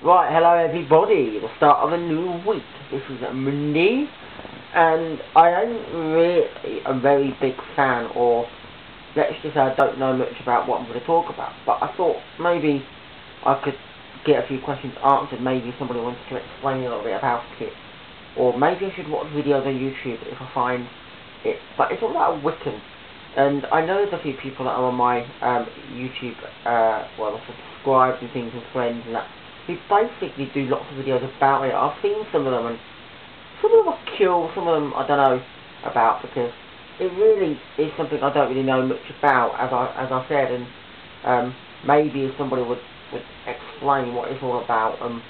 Right, hello everybody, the start of a new week. This is a Monday, and I am really a very big fan, or let's just say I don't know much about what I'm going to talk about, but I thought maybe I could get a few questions answered. Maybe somebody wants to explain a little bit about it, or maybe I should watch videos on YouTube if I find it. But it's all about Wiccan, and I know there's a few people that are on my YouTube, well, subscribed and things, and friends and that, who basically do lots of videos about it. I've seen some of them, and some of them are cool, some of them I don't know about, because it really is something I don't really know much about, as I said, and maybe if somebody would explain what it's all about, and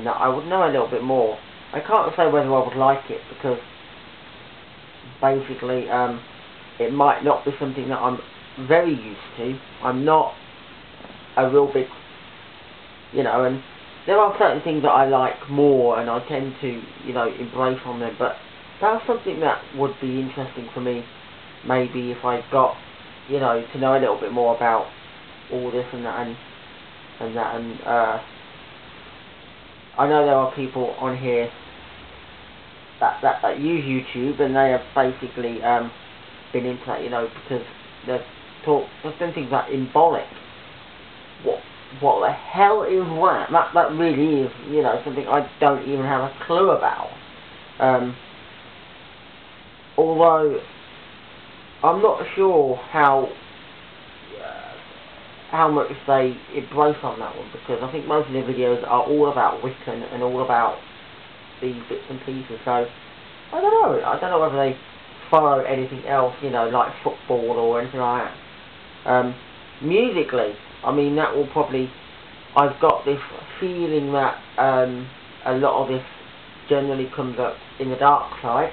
that I would know a little bit more. I can't say whether I would like it, because basically it might not be something that I'm very used to. I'm not a real big, and there are certain things that I like more, and I tend to, embrace on them, but that's something that would be interesting for me, maybe if I got, to know a little bit more about all this and that, and I know there are people on here that use YouTube, and they have basically been into that, because they've done things like embolic. What the hell is that? That really is, something I don't even have a clue about. Although I'm not sure how much they embrace on that one, because I think most of their videos are all about Wiccan and all about these bits and pieces. So I don't know. I don't know whether they follow anything else, like football or anything like that. Musically, I mean, that will probably, I've got this feeling that a lot of this generally comes up in the dark side.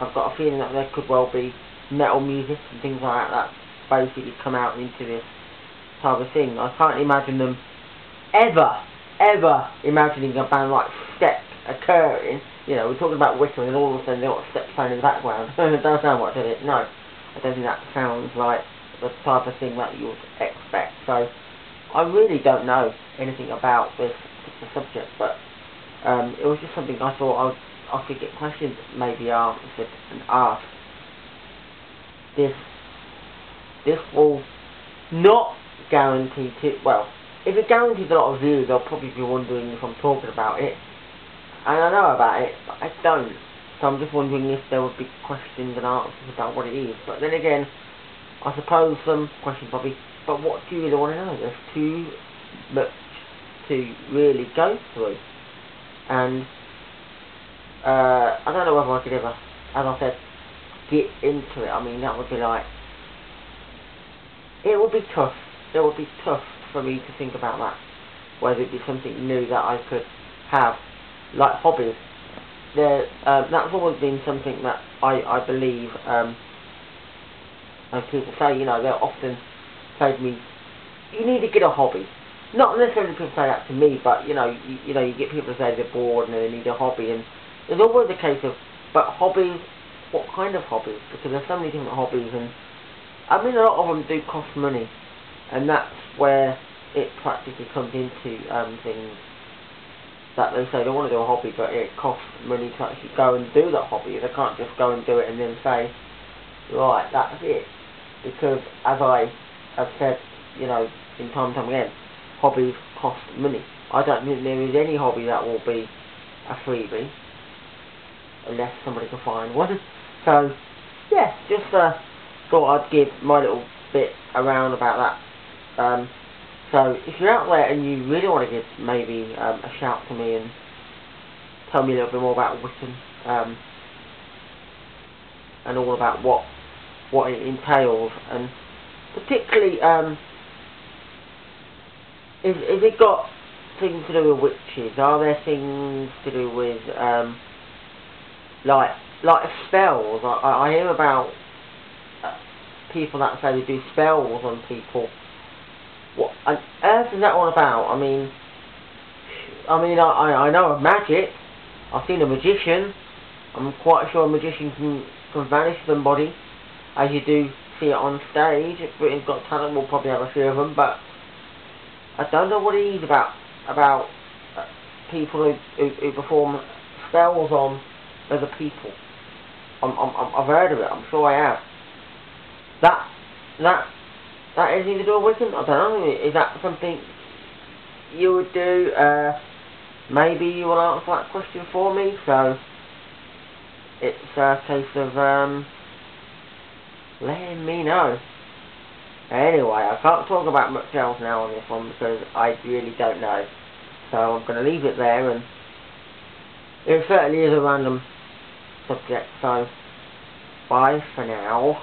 I've got a feeling that there could well be metal music and things like that basically come out into this type of thing. I can't imagine them ever imagining a band like Step occurring. We're talking about Wiccan, and all of a sudden they've got Step playing in the background. It doesn't sound like, does it? No, I don't think that sounds like the type of thing that you would expect. So I really don't know anything about this particular subject, but it was just something I thought I could get questions maybe answered and asked. This will not guarantee to, well, if it guarantees a lot of views, they'll probably be wondering if I'm talking about it, and I know about it, but I don't. So I'm just wondering if there would be questions and answers about what it is. But then again, I suppose some questions probably, but what do you really want to know? There's too much to really go through, and I don't know whether I could ever, as I said, get into it. I mean, that would be like, it would be tough. It would be tough for me to think about that, whether it be something new that I could have, like hobbies. That's always been something that I believe, as people say, they'll often say to me, you need to get a hobby. Not necessarily people say that to me, but you get people to say they're bored and they need a hobby, and there's always a case of, but hobbies, what kind of hobbies? Because there's so many different hobbies, and I mean a lot of them do cost money, and that's where it practically comes into things that they say they want to do a hobby, but it costs money to actually go and do that hobby. They can't just go and do it and then say, right, that's it. Because as I have said, in time and time again, hobbies cost money. I don't think there is any hobby that will be a freebie, unless somebody can find one. So, yeah, just thought I'd give my little bit around about that. So, if you're out there and you really want to give maybe a shout to me and tell me a little bit more about Wiccan, and all about what it entails, and particularly, is it got things to do with witches? Are there things to do with, like spells? I hear about people that say they do spells on people. What on earth is that all about? I mean, I know of magic. I've seen a magician. I'm quite sure a magician can vanish somebody, as you do see it on stage. If Britain's Got Talent, we'll probably have a few of them, but I don't know what it is about people who perform spells on other people. I've heard of it. I'm sure I have. That anything to do with Wiccan? I don't know. Is that something you would do? Maybe you will answer that question for me. So it's a case of letting me know. Anyway, I can't talk about much else now on this one because I really don't know. So I'm going to leave it there, and it certainly is a random subject. So bye for now.